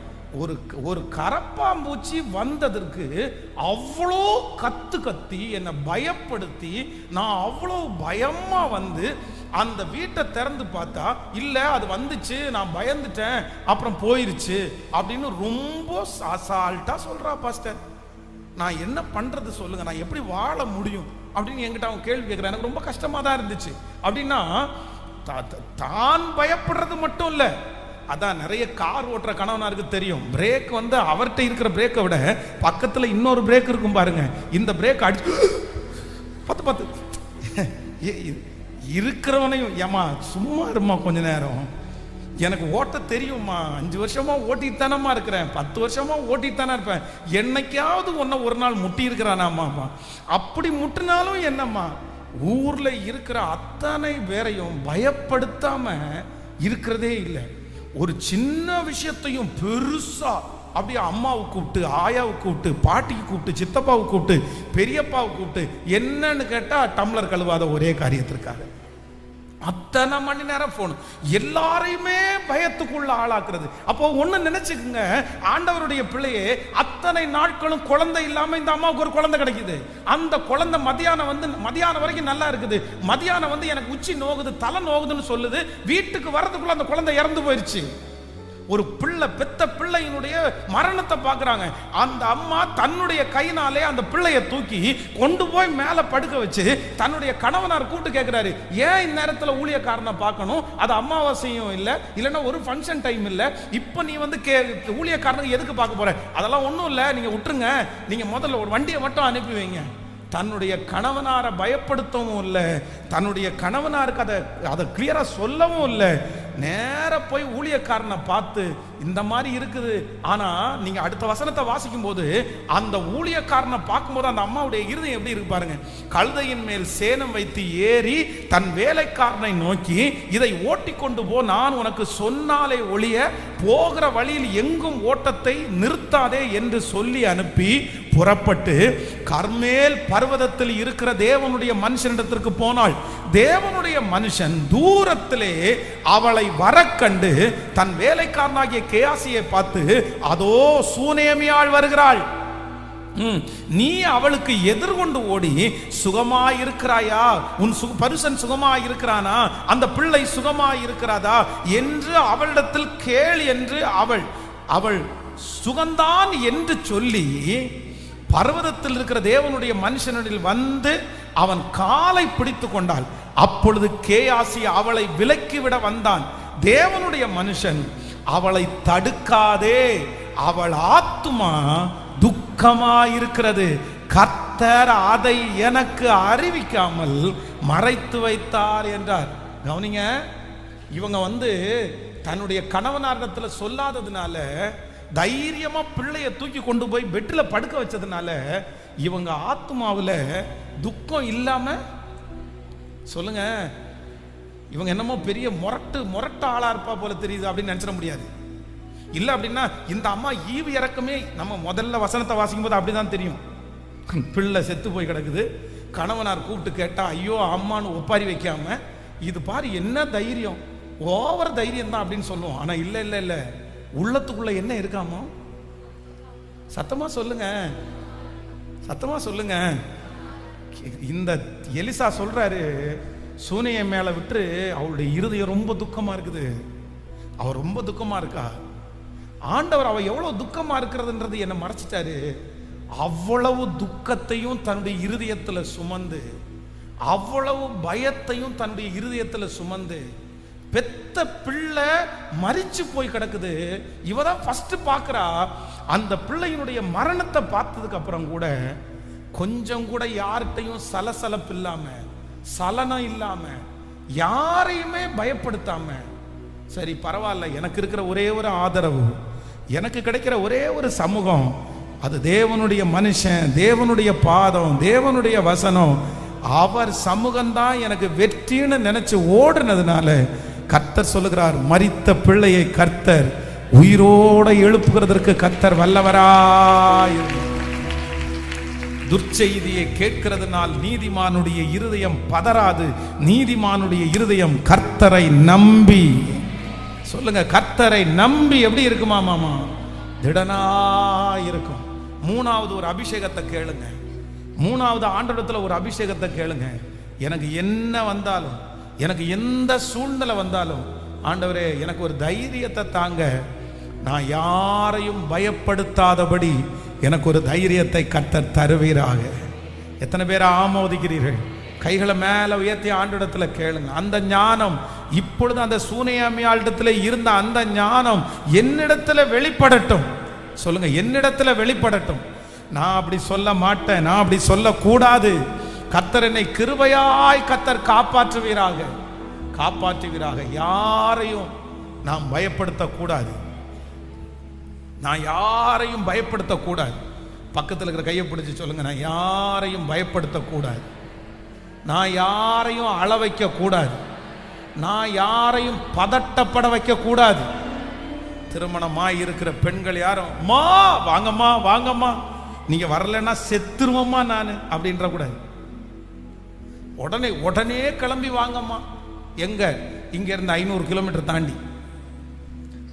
ஒரு கரப்பாம்பூச்சி வந்ததற்கு அவ்வளோ கத்தி என்னை பயப்படுத்தி நான் அவ்வளோ பயமா வந்து அந்த வீட்டை திறந்து பார்த்தா இல்ல அது வந்துச்சு, நான் பயந்துட்டேன், அப்புறம் போயிருச்சு அப்படின்னு ரொம்ப அசால்ட்டா சொல்றா பாஸ்டர். நான் என்ன பண்றது சொல்லுங்க, நான் எப்படி வாழ முடியும் அப்படின்னு என்கிட்ட அவன் கேள்வி கேட்கிறேன். எனக்கு ரொம்ப கஷ்டமா தான் இருந்துச்சு. அப்படின்னா தான் பயப்படுறது மட்டும் இல்ல, அதான் நிறைய கார் ஓட்டுற கணவனாருக்கு தெரியும், பிரேக் வந்து அவர்கிட்ட இருக்கிற பிரேக்கை விட பக்கத்துல இன்னொரு பிரேக் இருக்கும் பாருங்க, இந்த பிரேக் அடிச்சு பத்து இருக்கிறவனையும் ஏமா சும்மா இருமா கொஞ்ச நேரம், எனக்கு ஓட்ட தெரியுமா, 5 வருஷமா ஓட்டித்தானமா இருக்கிறேன், 10 வருஷமா ஓட்டித்தானே இருப்பேன், என்னைக்காவது ஒன்ன ஒரு நாள் முட்டி இருக்கிறானாமா, அப்படி முட்டினாலும் என்னம்மா, ஊர்ல இருக்கிற அத்தனை பேரையும் பயப்படுத்தாம இருக்கிறதே இல்லை. ஒரு சின்ன விஷயத்தையும் பெருசா அப்படியே அம்மாவை கூப்பிட்டு, ஆயாவை கூப்பிட்டு, பாட்டிக்கு கூப்பிட்டு, சித்தப்பாவை கூப்பிட்டு, பெரியப்பாவை கூப்பிட்டு என்னன்னு கேட்டா டம்ளர் கழுவாத ஒரே காரியத்திற்காக அத்தனை மணி நேரம் போன், எல்லாரையுமே பயத்துக்குள்ள ஆளாக்குறது. அப்போ ஒண்ணு நினைச்சுக்குங்க, ஆண்டவருடைய பிள்ளையே அத்தனை நாட்களும் குழந்தை இல்லாம இந்த அம்மாவுக்கு ஒரு குழந்தை கிடைக்குது. அந்த குழந்தை மதியானம் வரைக்கும் நல்லா இருக்குது, மதியானம் வந்து எனக்கு உச்சி நோகுது, தலை நோகுதுன்னு சொல்லுது, வீட்டுக்கு வர்றதுக்குள்ள அந்த குழந்தை இறந்து போயிருச்சு. ஒரு பிள்ளை, பெத்த பிள்ளையினுடைய மரணத்தை பார்க்குறாங்க. அந்த அம்மா தன்னுடைய கையினாலே அந்த பிள்ளையை தூக்கி கொண்டு போய் மேலே படுக்க வச்சு தன்னுடைய கணவனார் கூட்டு கேட்குறாரு, ஏன் இந்த நேரத்தில் ஊழியக்காரனை பார்க்கணும், அது அமாவாசையும் இல்லை, இல்லைன்னா ஒரு ஃபங்க்ஷன் டைம் இல்லை, இப்போ நீ வந்து ஊழியக்காரனுக்கு எதுக்கு பார்க்க போற, அதெல்லாம் ஒன்றும் இல்லை, நீங்கள் விட்டுருங்க, நீங்கள் முதல்ல ஒரு வண்டியை மட்டும் அனுப்பி வைங்க. தன்னுடைய கணவனாரை பயப்படுத்தவும் இல்லை, தன்னுடைய கணவனாருக்கு அதை கிளியரா சொல்லவும் இல்லை, நேர போய் ஊழியக்காரனை பார்த்து இந்த மாதிரி இருக்குது. ஆனா நீங்க அடுத்த வசனத்தை வாசிக்கும் போது அந்த ஊழியக்காரனை பார்க்கும்போது அந்த அம்மாவுடைய இருதயம் எப்படி இருக்கு பாருங்க. கழுதையின் மேல் சேணம் வைத்து ஏறி தன் வேலைக்காரனை நோக்கி, இதை ஓட்டி கொண்டு போ, நான் உனக்கு சொன்னாலே ஒழிய போகிற வழியில் எங்கும் ஓட்டத்தை நிறுத்தாதே என்று சொல்லி அனுப்பி புறப்பட்டு கர்மேல் பர்வதத்தில் இருக்கிற தேவனுடைய மனுஷனிடத்திற்கு போனாள். தேவனுடைய மனுஷன் தூரத்திலே அவளை வர கண்டு தன் வேலைக்காரனாகிய கேயாசியை பார்த்து, அதோ சூனேமியாள் வருகிறாள், நீ அவளுக்கு எதிர்கொண்டு ஓடி சுகமாயிருக்கிறாயா, உன் பருசன் சுகமாயிருக்கிறானா, அந்த பிள்ளை சுகமாயிருக்கிறாதா என்று அவளிடத்தில் கேள் என்று அவள் சுகந்தான் என்று சொல்லி பர்வதத்தில் இருக்கிற தேவனுடைய மனுஷனில் வந்து அவன் காலை பிடித்து கொண்டாள். அப்பொழுது கேயாசி அவளை விலக்கிவிட வந்தான். தேவனுடைய மனுஷன் அவளை தடுக்காதே, அவள் ஆத்துமா துக்கமாயிருக்கிறது, கர்த்தர் அதை எனக்கு அறிவிக்காமல் மறைத்து வைத்தார் என்றார். கவனிங்க, இவங்க வந்து தன்னுடைய கணவனாரிடத்துல சொல்லாததுனால, தைரியமா பிள்ளைய தூக்கி கொண்டு போய் பெட்டில் படுக்க வச்சதுனால இவங்க ஆத்மாவில் துக்கம் இல்லாம, சொல்லுங்க, இவங்க என்னமோ பெரிய முரட்டு ஆளா இருப்பா போல தெரியுது அப்படின்னு நினைச்சிட முடியாது. இல்லை அப்படின்னா இந்த அம்மா ஈவு இறக்கமே நம்ம முதல்ல வசனத்தை வாசிக்கும் போது அப்படிதான் தெரியும். பிள்ளை செத்து போய் கிடக்குது, கணவனார் கூப்பிட்டு கேட்டா ஐயோ அம்மானு ஒப்பாரி வைக்காம, இது பாரு என்ன தைரியம், ஓவர் தைரியம் தான் அப்படின்னு சொல்லுவோம். ஆனா இல்ல இல்ல இல்ல, உள்ளத்துக்குள்ள என்ன இருக்காமோ? சத்தமா சொல்லுங்க, சத்தமா சொல்லுங்க. இந்த எலிசா சொல்றாரு, சூனியை மேல விட்டு அவளுடைய இருதயம் ரொம்ப துக்கமா இருக்குது. அவ ரொம்ப துக்கமா இருக்கா. ஆண்டவர் அவ எவ்வளவு துக்கமா இருக்கிறதுன்றது என்ன மறைச்சிட்டாரு. அவ்வளவு துக்கத்தையும் தன்னுடைய இருதயத்துல சுமந்து, அவ்வளவு பயத்தையும் தன்னுடைய இருதயத்துல சுமந்து, பெத்த பிள்ளை மரிச்சு போய் கிடக்குது. இவதான் ஃபர்ஸ்ட் பாக்குறா. அந்த பிள்ளையினுடைய மரணத்தை பார்த்ததுக்கு அப்புறம் கூட கொஞ்சம் கூட யார்கிட்டையும் சலசலப்பு இல்லாம, சலனம் இல்லாம, யாரையுமே பயப்படுத்தாம, சரி பரவாயில்ல, எனக்கு இருக்கிற ஒரே ஒரு ஆதரவு, எனக்கு கிடைக்கிற ஒரே ஒரு சமூகம், அது தேவனுடைய மனுஷன், தேவனுடைய பாதம், தேவனுடைய வசனம், அவர் சமூகம்தான் எனக்கு வெற்றின்னு நினைச்சு ஓடுனதுனால கர்த்தர் சொல்லுகிறார், மரித்த பிள்ளையை கர்த்தர் உயிரோட எழுப்புகிறதற்கு கர்த்தர் வல்லவராய். துர்ச்செய்தியை கேட்கிறதுனால் நீதிமானுடைய இருதயம் பதறாது. நீதிமானுடைய இருதயம் கர்த்தரை நம்பி, சொல்லுங்க, கர்த்தரை நம்பி எப்படி இருக்குமா மாமா? திடனா இருக்கும். மூணாவது ஒரு அபிஷேகத்தை கேளுங்க. மூணாவது ஆண்டவரிடத்துல ஒரு அபிஷேகத்தை கேளுங்க. எனக்கு என்ன வந்தாலும், எனக்கு எந்த சூழ்நிலை வந்தாலும், ஆண்டவரே எனக்கு ஒரு தைரியத்தை தாங்க, நான் யாரையும் பயப்படுத்தாதபடி எனக்கு ஒரு தைரியத்தை கர்த்தர் தருவீராக. எத்தனை பேர் ஆமோதிக்கிறீர்கள்? கைகளை மேல உயர்த்தி ஆண்டவரிடத்துல கேளுங்க. அந்த ஞானம் இப்பொழுது அந்த சூனியாமியாளிடத்துல இருந்த அந்த ஞானம் என்னிடத்துல வெளிப்படட்டும். சொல்லுங்க, என்னிடத்துல வெளிப்படட்டும். நான் அப்படி சொல்ல மாட்டேன், நான் அப்படி சொல்ல கூடாது. கர்த்தர் என்னை கிருபையாய் கர்த்தர் காப்பாற்றுவீராக, காப்பாற்றுவீராக. யாரையும் நாம் பயப்படுத்தக்கூடாது, நான் யாரையும் பயப்படுத்தக்கூடாது. பக்கத்தில் இருக்கிற கையை பிடிச்சி சொல்லுங்க, நான் யாரையும் பயப்படுத்தக்கூடாது, நான் யாரையும் அள வைக்க கூடாது, நான் யாரையும் பதட்டப்பட வைக்க கூடாது. திருமணமாய் இருக்கிற பெண்கள் யாரும் மா வாங்கம்மா வாங்கம்மா, நீங்க வரலன்னா செத்துருவம்மா நான் அப்படின்ற கூடாது. உடனே உடனே கிளம்பி வாங்கம்மா. எங்க? இங்க இருந்து 500 கிலோமீட்டர் தாண்டி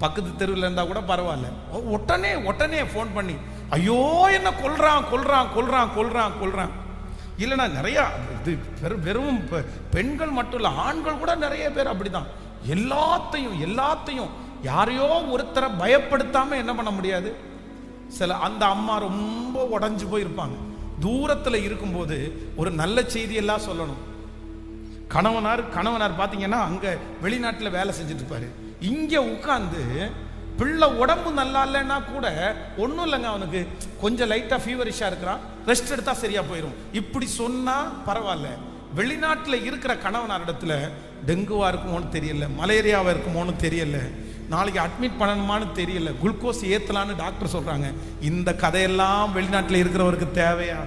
பக்கத்து தெருவில் இருந்தா கூட பரவாயில்ல, உடனே உடனே போன் பண்ணி, ஐயோ என்ன கொல்றான் கொல்றான் கொல்றான் கொல்றான் கொல்றான். இல்லைன்னா நிறைய இது வெறும் பெண்கள் மட்டும் இல்லை, ஆண்கள் கூட நிறைய பேர் அப்படிதான். எல்லாத்தையும் யாரையோ ஒருத்தரை பயப்படுத்தாம என்ன பண்ண முடியாது. சில அந்த அம்மா ரொம்ப உடஞ்சு போயிருப்பாங்க. தூரத்துல இருக்கும்போது ஒரு நல்ல செய்தி எல்லாம் சொல்லணும். கணவனார் பாத்தீங்கன்னா அங்க வெளிநாட்டுல வேலை செஞ்சுட்டு இருப்பாரு. இங்க உட்கார்ந்து பிள்ளை உடம்பு நல்லா இல்லைன்னா கூட ஒன்றும் இல்லைங்க, அவனுக்கு கொஞ்சம் லைட்டா ஃபீவரிஷா இருக்கிறான், ரெஸ்ட் எடுத்தா சரியா போயிடும், இப்படி சொன்னா பரவாயில்ல. வெளிநாட்டில் இருக்கிற கணவனார் இடத்துல டெங்குவா இருக்குமோன்னு தெரியல, மலேரியாவா இருக்குமோன்னு தெரியல, நாளைக்கு அட்மிட் பண்ணணுமான்னு தெரியல, குளுக்கோஸ் ஏத்தலான்னு டாக்டர் சொல்றாங்க. இந்த கதையெல்லாம் வெளிநாட்டில் இருக்கிறவருக்கு தேவையா?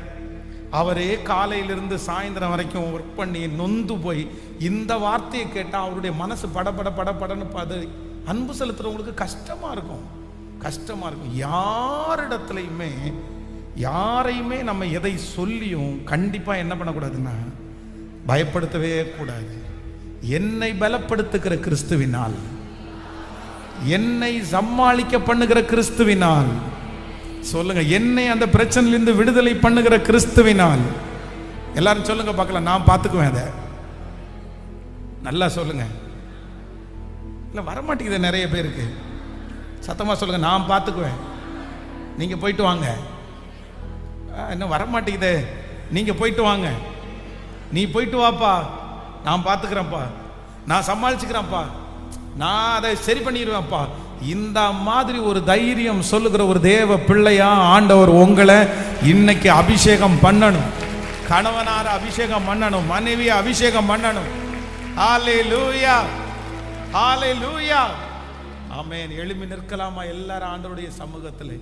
அவரே காலையிலிருந்து சாயந்தரம் வரைக்கும் ஒர்க் பண்ணி நொந்து போய் இந்த வார்த்தையை கேட்டால் அவருடைய மனசு படபட படபடன்னு பதறி அன்பு செலுத்துறவங்களுக்கு கஷ்டமா இருக்கும், கஷ்டமா இருக்கும். யாரையுமே நம்ம எதை சொல்லியும் கண்டிப்பா என்ன பண்ணக்கூடாதுன்னா பயப்படுத்தவே கூடாது. என்னை பலப்படுத்துகிற கிறிஸ்துவினால், என்னை சமாளிக்க பண்ணுகிற கிறிஸ்துவினால், சொல்லுங்க, என்னை அந்த பிரச்சனையிலிருந்து விடுதலை பண்ணுகிற கிறிஸ்துவினால். எல்லாரும் சொல்லுங்க பார்க்கலாம், நான் பார்த்துக்குவேன். அதை நல்லா சொல்லுங்க. இல்லை வரமாட்டேங்குது நிறைய பேருக்கு. சத்தமா சொல்லுங்க, நான் பார்த்துக்குவேன், நீங்க போயிட்டு வாங்க. இன்னும் வரமாட்டேங்குது, நீங்க போயிட்டு வாங்க. நீ போயிட்டு வாப்பா, நான் பார்த்துக்கிறேன்ப்பா, நான் சமாளிச்சுக்கிறேன்ப்பா, நான் அதை சரி பண்ணிடுவேன்ப்பா. இந்த மாதிரி ஒரு தைரியம் சொல்லுகிற ஒரு தேவ பிள்ளையா ஆண்டவர் உங்களை இன்னைக்கு அபிஷேகம் பண்ணணும். கணவனார அபிஷேகம் பண்ணணும், மனைவியை அபிஷேகம் பண்ணணும். ஹல்லேலூயா, ஹல்லேலூயா, ஆமென். எழும்பி நிற்கலாமா எல்லாரும் ஆண்டவருடைய சமூகத்தில்?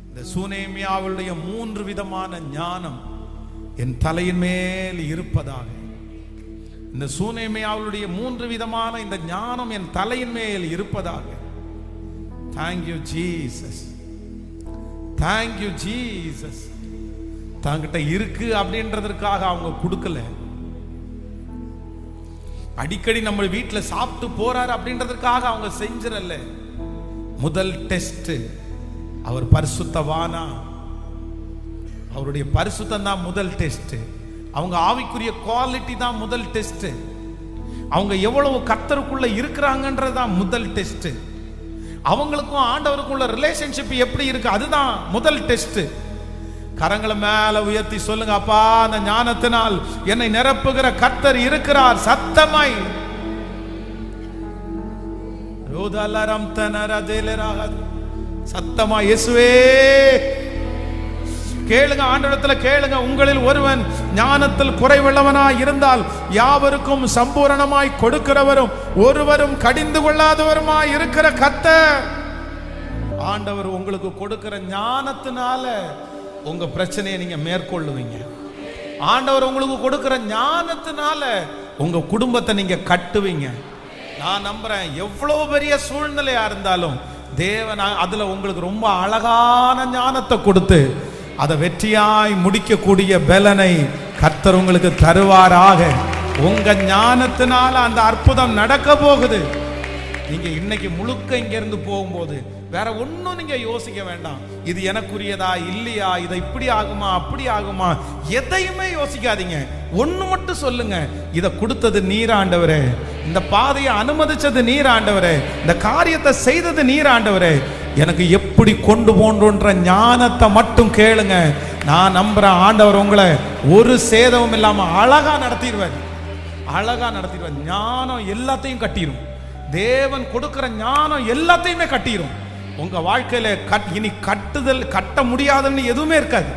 இந்த சூனேமியாவுடைய 3 விதமான ஞானம் என் தலையின் மேல் இருப்பதாக. இந்த சூனேமியாவுடைய 3 விதமான இந்த ஞானம் என் தலையின் மேல் இருப்பதாக. Thank you Jesus, thank you Jesus. தாங்கிட்ட இருக்கு அப்படின்றதற்காக அவங்க கொடுக்கல, அடிக்கடி நம்ம வீட்டில் சாப்பிட்டு போறாரு அப்படின்றதுக்காக அவங்க செஞ்சிடல. முதல் டெஸ்ட் அவர் பரிசுத்தவானா, அவருடைய பரிசுத்தம் தான் முதல் டெஸ்ட். அவங்க ஆவிக்குரிய குவாலிட்டி தான் முதல் டெஸ்ட். அவங்க எவ்வளவு கர்த்தருக்குள்ள இருக்கிறாங்கன்றதுதான் முதல் டெஸ்ட். அவங்களுக்கும் ஆண்டவருக்குள்ள ரிலேஷன்ஷிப் எப்படி இருக்கு அதுதான் முதல் டெஸ்ட். கரங்களை மேல உயர்த்தி சொல்லுங்க, அப்பா அந்த ஞானத்தினால் என்னை நிரப்புகிற கர்த்தர் இருக்கிறார். சத்தமாய் சத்தமா இயேசுவே கேளுங்க, ஆண்டவரத்துல கேளுங்க. உங்களில் ஒருவன் ஞானத்தில் குறைவுள்ளவனாய் இருந்தால் யாவருக்கும் சம்பூரணமாய் கொடுக்கிறவரும் ஒருவரும் கடிந்து கொள்ளாதவருமாய் இருக்கிற கர்த்தர். ஆண்டவர் உங்களுக்கு கொடுக்கிற ஞானத்தினால உங்க பிரச்சனையை நீங்க மேற்கொள்ளுவீங்க. ஆண்டவர் உங்களுக்கு கொடுக்கிற ஞானத்தினால உங்க குடும்பத்தை நீங்க கட்டுவீங்க. நான் நம்புறேன், எவ்வளவு பெரிய சூழ்நிலையா இருந்தாலும் தேவன் அதுல உங்களுக்கு ரொம்ப அழகான ஞானத்தை கொடுத்து அதை வெற்றியாய் முடிக்கக்கூடிய பலனை கர்த்தர் உங்களுக்கு தருவாராக. உங்க ஞானத்தினால அந்த அற்புதம் நடக்க போகுது. நீங்க இன்னைக்கு முழுக்க இங்க இருந்து போகும்போது வேற ஒன்னும் நீங்க யோசிக்க வேண்டாம். இது எனக்குரியதா இல்லையா, இதை இப்படி ஆகுமா அப்படி ஆகுமா, எதையுமே யோசிக்காதீங்க. ஒண்ணு மட்டும் சொல்லுங்க, இதை கொடுத்தது நீர் ஆண்டவரே, இந்த பாதையை அனுமதிச்சது நீர் ஆண்டவரே, இந்த காரியத்தை செய்தது நீர் ஆண்டவரே, எனக்கு எப்படி கொண்டு போன்ற ஞானத்தை மட்டும் கேளுங்க. நான் நம்புறேன் ஆண்டவர் உங்களை ஒரு சேதமும் இல்லாம அழகா நடத்திடுவார். அழகா நடத்திடுவார். ஞானம் எல்லாத்தையும் கட்டிடும். தேவன் கொடுக்கிற ஞானம் எல்லாத்தையுமே கட்டிடும். உங்க வாழ்க்கையில இனி கட்ட முடியாதுன்னு எதுவுமே இருக்காது.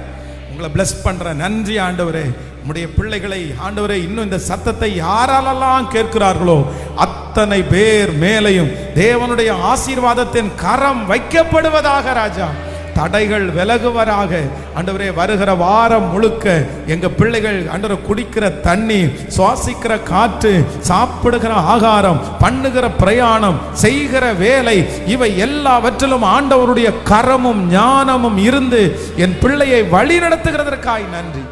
உங்களை பிளஸ் பண்ற. நன்றி ஆண்டவரே. உம்முடைய பிள்ளைகளை ஆண்டவரே இன்னும் இந்த சத்தத்தை யாராலெல்லாம் கேட்கிறார்களோ அத்தனை பேர் மேலையும் தேவனுடைய ஆசீர்வாதத்தின் கரம் வைக்கப்படுவதாக ராஜா. தடைகள் விலகுவராக ஆண்டவரே. வருகிற வாரம் முழுக்க எங்க பிள்ளைகள் ஆண்டவரே குடிக்கிற தண்ணீர், சுவாசிக்கிற காற்று, சாப்பிடுகிற ஆகாரம், பண்ணுகிற பிரயாணம், செய்கிற வேலை, இவை எல்லாவற்றிலும் ஆண்டவருடைய கரமும் ஞானமும் இருந்து என் பிள்ளையை வழி நடத்துகிறதற்காய் நன்றி.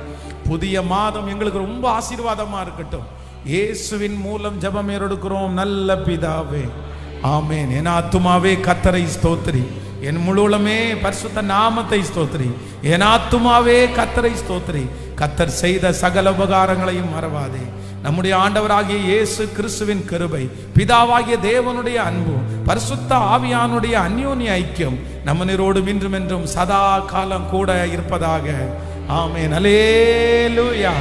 புதிய மாதம் எங்களுக்கு ரொம்ப ஆசீர்வாதமா இருக்கட்டும். இயேசுவின் மூலம் ஜெபம் எடுக்கிறோம் நல்ல பிதாவே, ஆமென். என் ஆத்துமாவே கர்த்தரை ஸ்தோத்திரி, என் முழுவலுமே பரிசுத்த நாமத்தை ஸ்தோத்திரி. என் ஆத்துமாவே கர்த்தரை ஸ்தோத்திரி. கர்த்தர் செய்த சகல உபகாரங்களையும் மறவாதே. நம்முடைய ஆண்டவராகிய இயேசு கிறிஸ்துவின் கிருபை, பிதாவாகிய தேவனுடைய அன்பு, பரிசுத்த ஆவியானுடைய அந்யோன்ய ஐக்கியம் நம்மனரோடும் இன்றும் என்றும் சதா காலம் கூட இருப்பதாக. ஆமென். அல்லேலூயா.